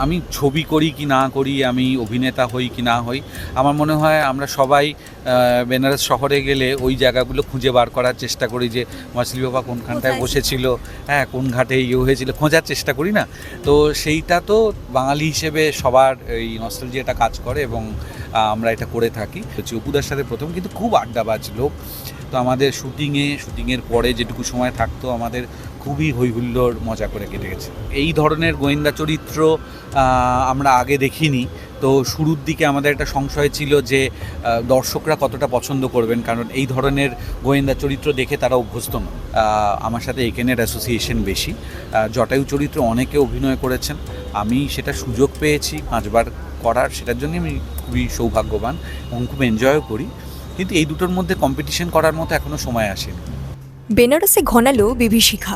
আমি ছবি করি কি না করি, আমি অভিনেতা হই কি না হই, আমার মনে হয় আমরা সবাই বেনারস শহরে গেলে ওই জায়গাগুলো খুঁজে বার করার চেষ্টা করি যে মাছলি বাবা কোনখানটায় বসেছিল, হ্যাঁ কোন ঘাটে হয়েছিল, খোঁজার চেষ্টা করি না। তো সেইটা তো বাঙালি হিসেবে সবার এই নস্টালজিয়াটা কাজ করে এবং আমরা এটা করে থাকি। হচ্ছে অপুদার সাথে প্রথম কিন্তু খুব আড্ডাবাজ লোক। তো আমাদের শুটিংয়ের পরে যেটুকু সময় থাকতো আমাদের খুবই হইহুল্লোড় মজা করে কেটে গেছে। এই ধরনের গোয়েন্দা চরিত্র আমরা আগে দেখিনি। তো শুরুর দিকে আমাদের একটা সংশয় ছিল যে দর্শকরা কতটা পছন্দ করবেন, কারণ এই ধরনের গোয়েন্দা চরিত্র দেখে তারা অভ্যস্ত নয়। আমার সাথে একেনের অ্যাসোসিয়েশন বেশি। জটায়ু চরিত্র অনেকে অভিনয় করেছেন, আমি সেটা সুযোগ পেয়েছি 5 বার করার, সেটার জন্য আমি খুবই সৌভাগ্যবান এবং খুব এনজয়ও করি। কিন্তু এই দুটোর মধ্যে কম্পিটিশন করার মতো এখনও সময় আসেনি। বেনারসে ঘনালো বিভীষিকা,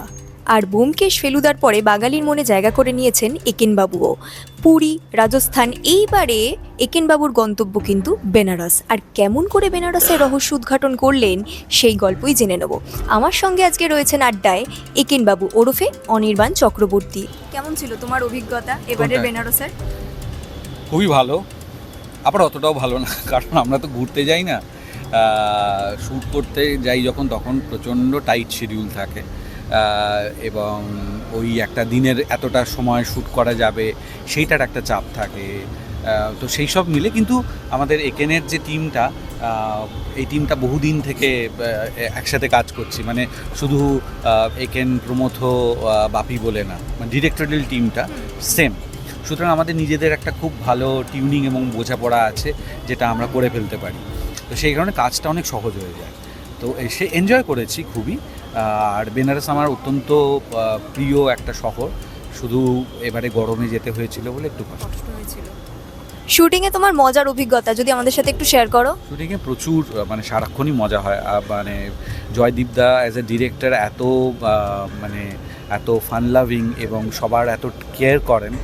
আর ব্যোমকেশ ফেলুদার পরে বাঙালির মনে জায়গা করে নিয়েছেন একেনবাবুও। পুরী, রাজস্থান, এইবারে একেনবাবুর গন্তব্য কিন্তু বেনারস। আর কেমন করে বেনারসের রহস্য উদ্ঘাটন করলেন সেই গল্পই জেনে নেব। আমার সঙ্গে আজকে রয়েছেন আড্ডায় একেনবাবু ওরফে অনির্বাণ চক্রবর্তী। কেমন ছিল তোমার অভিজ্ঞতা এবারের বেনারসের? খুবই ভালো, আবার অতটাও ভালো না, কারণ আমরা তো ঘুরতে যাই না, শ্যুট করতে যাই যখন, তখন প্রচণ্ড টাইট শিডিউল থাকে এবং ওই একটা দিনের এতটা সময় শ্যুট করা যাবে সেইটার একটা চাপ থাকে। তো সেই সব মিলে কিন্তু আমাদের একেনের যে টিমটা, এই টিমটা বহুদিন থেকে একসাথে কাজ করছি, মানে শুধু একেন, প্রমথ, বাপি বলে না, মানে ডিরেক্টরিয়াল টিমটা সেম। সুতরাং আমাদের নিজেদের একটা খুব ভালো টিউনিং এবং বোঝাপড়া আছে, যেটা আমরা করে ফেলতে পারি। তো সেই কারণে কাজটা অনেক সহজ হয়ে যায়। তো সে এনজয় করেছি খুবই। আর বেনারস আমার অত্যন্ত প্রিয় একটা শহর, শুধু এবারে গরমে যেতে হয়েছিল বলে একটু কষ্ট হয়েছিল। শুটিংয়ে তোমার মজার অভিজ্ঞতা যদি আমাদের সাথে একটু শেয়ার করো। শুটিংয়ে প্রচুর, মানে সারাক্ষণই মজা হয়। মানে জয়দীপদা অ্যাজ এ ডিরেক্টর এত ফান লাভিং এবং সবার এত কেয়ার করেন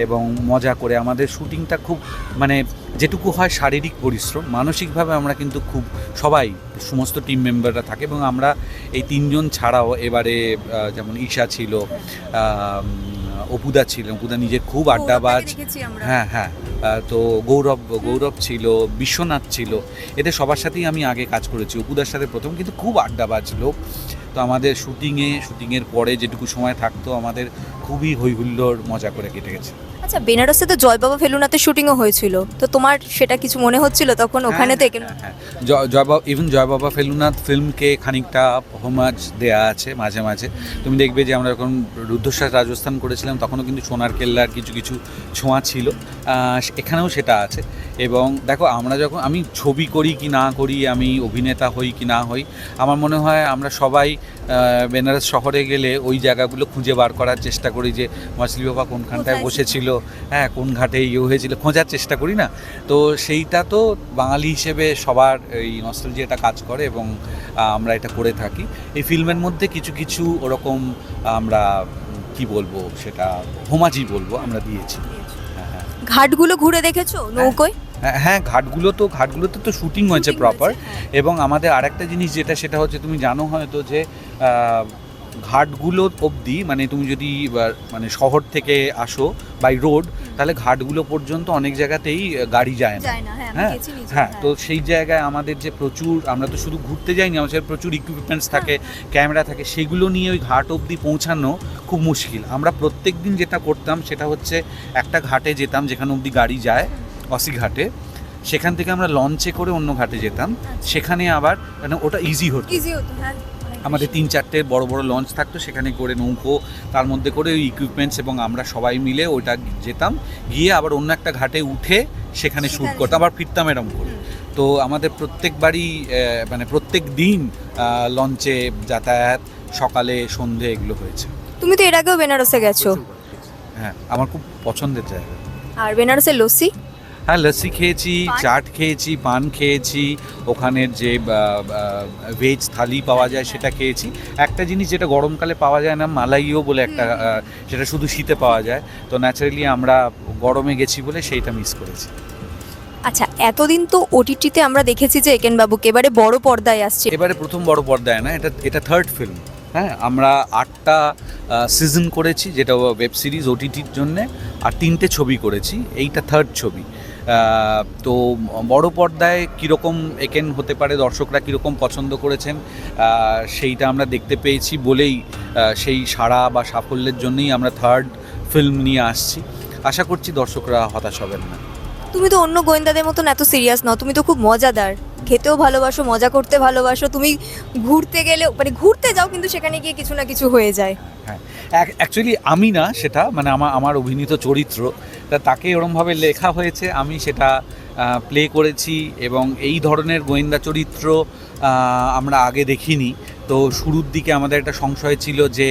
এবং মজা করে আমাদের শুটিংটা খুব, মানে যেটুকু হয় শারীরিক পরিশ্রম, মানসিকভাবে আমরা কিন্তু খুব সবাই, সমস্ত টিম মেম্বাররা থাকে। এবং আমরা এই 3 জন ছাড়াও এবারে যেমন ঈশা ছিল, অপুদা ছিল, অপুদা নিজের খুব আড্ডাবাজ, হ্যাঁ, তো গৌরব ছিল, বিশ্বনাথ ছিল, এদের সবার সাথেই আমি আগে কাজ করেছি। অপুদার সাথে প্রথম কিন্তু খুব আড্ডাবাজ লোক। তো আমাদের শুটিংয়ের পরে যেটুকু সময় থাকতো আমাদের খুবই হইহুল্লোড় মজা করে কেটে গেছে। আচ্ছা, বেনারসে তো জয় বাবা ফেলুনাতে শুটিংও হয়েছিল, তো তোমার সেটা কিছু মনে হচ্ছিল তখন ওখানে থেকে? জয় বাবা ফেলুনাথ ফিল্মকে খানিকটা হোমাজ দেয়া আছে মাঝে মাঝে। তুমি দেখবে যে আমরা যখন রুদ্ধশ্বাস রাজস্থান করেছিলাম তখনও কিন্তু সোনার কেল্লার কিছু ছোঁয়া ছিল, এখানেও সেটা আছে। এবং দেখো, আমি ছবি করি কি না করি, আমি অভিনেতা হই কি না হই, আমার মনে হয় আমরা সবাই বেনারস শহরে গেলে ওই জায়গাগুলো খুঁজে বার করার চেষ্টা করি যে মাছলি বাবা কোনখানটায় বসেছিল, হ্যাঁ কোন ঘাটে হয়েছিল, খোঁজার চেষ্টা করি না। তো সেইটা তো বাঙালি হিসেবে সবার এই নস্টালজিয়াটা কাজ করে এবং আমরা এটা করে থাকি। এই ফিল্মের মধ্যে কিছু ওরকম আমরা কি বলবো, সেটা হোমাজি বলবো, আমরা দিয়েছি। হ্যাঁ, ঘাটগুলো ঘুরে দেখেছো নৌকোয়? হ্যাঁ, ঘাটগুলোতে তো শুটিং হয়েছে প্রপার। এবং আমাদের আরেকটা জিনিস সেটা হচ্ছে, তুমি জানো হয়তো যে ঘাটগুলো অবধি, মানে তুমি যদি মানে শহর থেকে আসো বাই রোড, তাহলে ঘাটগুলো পর্যন্ত অনেক জায়গাতেই গাড়ি যায় না। হ্যাঁ, তো সেই জায়গায় আমাদের যে প্রচুর, আমরা তো শুধু ঘুরতে যাইনি, আমাদের প্রচুর ইকুইপমেন্টস থাকে, ক্যামেরা থাকে, সেগুলো নিয়ে ওই ঘাট অবধি পৌঁছানো খুব মুশকিল। আমরা প্রত্যেক দিন যেটা করতাম সেটা হচ্ছে একটা ঘাটে যেতাম যেখানে অবধি গাড়ি যায়, অসি ঘাটে, সেখান থেকে আমরা লঞ্চে করে অন্য ঘাটে যেতাম। সেখানে আবার মানে ওটা ইজি হতো, আমাদের 3-4টে বড় বড় লঞ্চ থাকতো, সেখানে করে নৌকো, তার মধ্যে করে ওই ইকুইপমেন্টস, এবং আমরা সবাই মিলে ওইটা যেতাম, গিয়ে আবার অন্য একটা ঘাটে উঠে সেখানে শ্যুট করতাম, আবার ফিরতাম এরকম করে। তো আমাদের প্রত্যেকবারই মানে প্রত্যেক দিন লঞ্চে যাতায়াত, সকালে সন্ধে এগুলো হয়েছে। তুমি তো এর আগেও বেনারসে গেছো? হ্যাঁ, আমার খুব পছন্দের জায়গা। আর বেনারসের লস্যি? হ্যাঁ, লস্যি খেয়েছি, চাট খেয়েছি, পান খেয়েছি, ওখানের যে ভেজ থালি পাওয়া যায় সেটা খেয়েছি। একটা জিনিস যেটা গরমকালে পাওয়া যায় না, মালাইও বলে একটা, সেটা শুধু শীতে পাওয়া যায়। তো ন্যাচারালি আমরা গরমে গেছি বলে সেইটা মিস করেছি। আচ্ছা, এতদিন তো ওটিটিতে আমরা দেখেছি যে একেনবাবুকে এবারে বড় পর্দায় আসছে। এবারে প্রথম বড় পর্দায় না, এটা 3rd ফিল্ম। হ্যাঁ, আমরা 8টা সিজন করেছি, যেটা ওয়েব সিরিজ ওটিটির জন্যে। আর 3টে ছবি করেছি, এইটা থার্ড ছবি। তো বড় পর্দায় কীরকম একেন হতে পারে, দর্শকরা কীরকম পছন্দ করেছেন সেইটা আমরা দেখতে পেয়েছি বলেই সেই সাড়া বা সাফল্যের জন্যই আমরা থার্ড ফিল্ম নিয়ে আসছি। আশা করছি দর্শকরা হতাশ হবেন না। তুমি তো অন্য গোয়েন্দাদের মতন এত সিরিয়াস নও, তুমি তো খুব মজাদার, খেতেও ভালোবাসো, মজা করতে ভালোবাসো, তুমি ঘুরতে গেলেও মানে ঘুরতে যাও কিন্তু সেখানে গিয়ে কিছু না কিছু হয়ে যায়। হ্যাঁ, অ্যাকচুয়ালি আমি না, সেটা মানে আমার অভিনীত চরিত্র, তাকে ওরমভাবে লেখা হয়েছে, আমি সেটা প্লে করেছি। এবং এই ধরনের গোয়েন্দা চরিত্র আমরা আগে দেখিনি, তো শুরুর দিকে আমাদের একটা সংশয় ছিল যে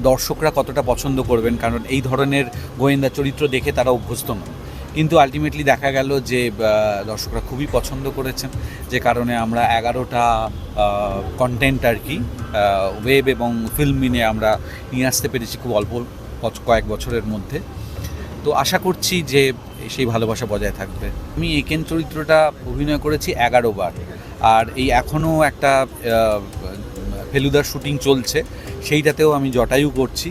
দর্শকরা কতটা পছন্দ করবেন, কারণ এই ধরনের গোয়েন্দা চরিত্র দেখে তারা অভ্যস্ত নয়। কিন্তু আলটিমেটলি দেখা গেল যে দর্শকরা খুবই পছন্দ করেছেন, যে কারণে আমরা 11টা কন্টেন্ট আর কি ওয়েব এবং ফিল্ম মিনে আমরা নিয়ে আসতে পেরেছি খুব অল্প কয়েক বছরের মধ্যে। তো আশা করছি যে সেই ভালোবাসা বজায় থাকবে। আমি একেন চরিত্রটা অভিনয় করেছি 11 বার, আর এই এখনও একটা ফেলুদার শুটিং চলছে, সেইটাতেও আমি জটায়ু করছি,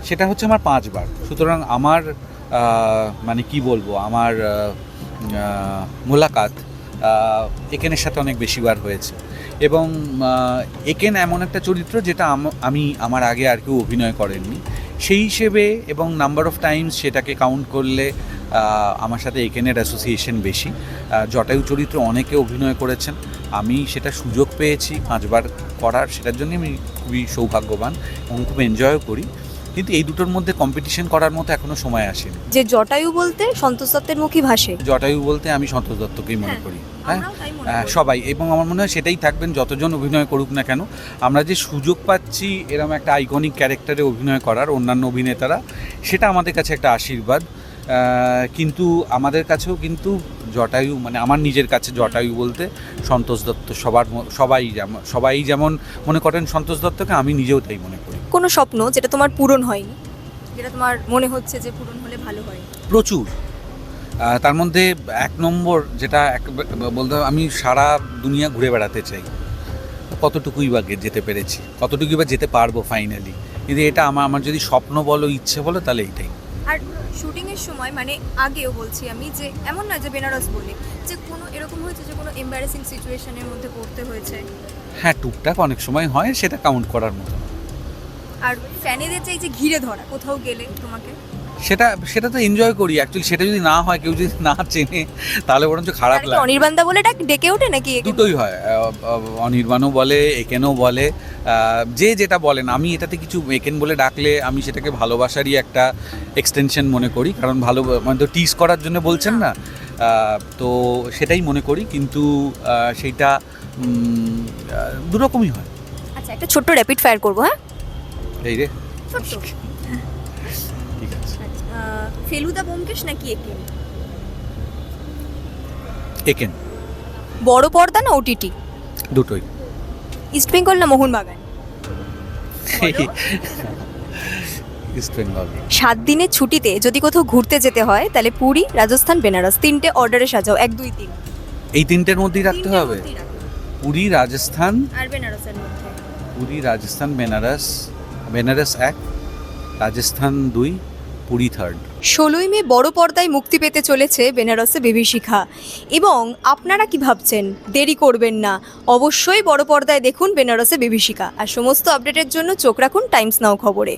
সেটা হচ্ছে আমার 5 বার। সুতরাং আমার মানে কি বলবো, আমার মোলাকাত একেনের সাথে অনেক বেশিবার হয়েছে। এবং একেন এমন একটা চরিত্র যেটা আমি আমার আগে আর কেউ অভিনয় করেননি, সেই হিসেবে এবং নাম্বার অফ টাইমস সেটাকে কাউন্ট করলে আমার সাথে একেনের অ্যাসোসিয়েশন বেশি। জটায়ু চরিত্র অনেকে অভিনয় করেছেন, আমি সেটা সুযোগ পেয়েছি 5 বার করার, সেটার জন্য আমি খুবই সৌভাগ্যবান এবং খুব এনজয়ও করি। কিন্তু এই দুটোর মধ্যে কম্পিটিশন করার মতো এখনো সময় আসেনি। যে জটায়ু বলতে সন্তোষ দত্তের মুখই ভাসে। জটায়ু বলতে আমি সন্তোষ দত্তকেই মনে করি। হ্যাঁ, আমরাও তাই মনে করি। সবাই, এবং আমার মনে হয় সেটাই থাকবেন যতজন অভিনয় করুক না কেন। আমরা যে সুযোগ পাচ্ছি এরকম একটা আইকনিক ক্যারেক্টারে অভিনয় করার অন্যান্য অভিনেতারা, সেটা আমাদের কাছে একটা আশীর্বাদ। কিন্তু আমাদের কাছেও কিন্তু জটায়ু মানে আমার নিজের কাছে জটায়ু বলতে সন্তোষ দত্ত সবাই যেমন মনে করেন সন্তোষ দত্তকে, আমি নিজেও তাই মনে করি। কোনো স্বপ্ন যেটা তোমার পূরণ হয়নি, যেটা তোমার মনে হচ্ছে যে পূরণ হলে ভালো হয়? প্রচুর। তার মধ্যে 1 নম্বর যেটা বলতে আমি সারা দুনিয়া ঘুরে বেড়াতে চাই। কতটুকুই বা যেতে পেরেছি, কতটুকুই বা যেতে পারবো ফাইনালি, কিন্তু এটা আমার যদি স্বপ্ন বলো, ইচ্ছে বলো, তাহলে এইটাই। আর শুটিংয়ের সময় মানে আগেও বলছি আমি, যে এমন না যে বেনারস বলে যে কোনো এরকম হয়েছে যে কোনো এম্বারেসিং সিচুয়েশনের মধ্যে পড়তে হয়েছে? হ্যাঁ, টুকটাক অনেক সময় হয়, সেটা কাউন্ট করার মতো না। আর ফ্যানেদের চাই যে ঘিরে ধরা কোথাও গেলে তোমাকে, সেটা তো এনজয় করি অ্যাকচুয়ালি। সেটা যদি না হয়, কেউ যদি না চেনে, তাহলে বরঞ্চ খারাপ লাগে। অনির্বাণদা বলে ডেকে ওঠে নাকি? দুটোই হয়, অনির্বাণও বলে, একেনও বলে, যে যেটা বলেন। আমি এটাতে কিছু একেন বলে ডাকলে আমি সেটাকে ভালোবাসারই একটা এক্সটেনশন মনে করি, কারণ ভালো মানে তো টিজ করার জন্য বলছেন না, তো সেটাই মনে করি। কিন্তু সেইটা দুরকমই হয়। আচ্ছা, একটা ছোট্ট র্যাপিড ফায়ার করবো। হ্যাঁ, এই রে, ছোট্ট। ঠিক আছে। ফেলুদা ব্যোমকেশ নাকি একেন? একেন। বড় পর্দা না ওটিটি? দুটোই। ইস্ট বেঙ্গল না মোহনবাগান? ইস্ট বেঙ্গল। 7 দিনের ছুটিতে যদি কোথাও ঘুরতে যেতে হয় তাহলে পুরী, রাজস্থান, বেনারস, 3টে অর্ডারে সাজাও, 1 2 3। এই 3টের মধ্যেই রাখতে হবে? পুরী, রাজস্থান আর বেনারসের মধ্যে? পুরী, রাজস্থান, বেনারস 1, রাজস্থান 2, পুরী 3rd। 16ই মে বড় পর্দায় মুক্তি পেতে চলেছে বেনারসে বিভীষিকা। এবং আপনারা কি ভাবছেন? দেরি করবেন না, অবশ্যই বড় পর্দায় দেখুন বেনারসে বিভীষিকা। আর সমস্ত আপডেটের জন্য চোখ রাখুন টাইমস নাও খবরে।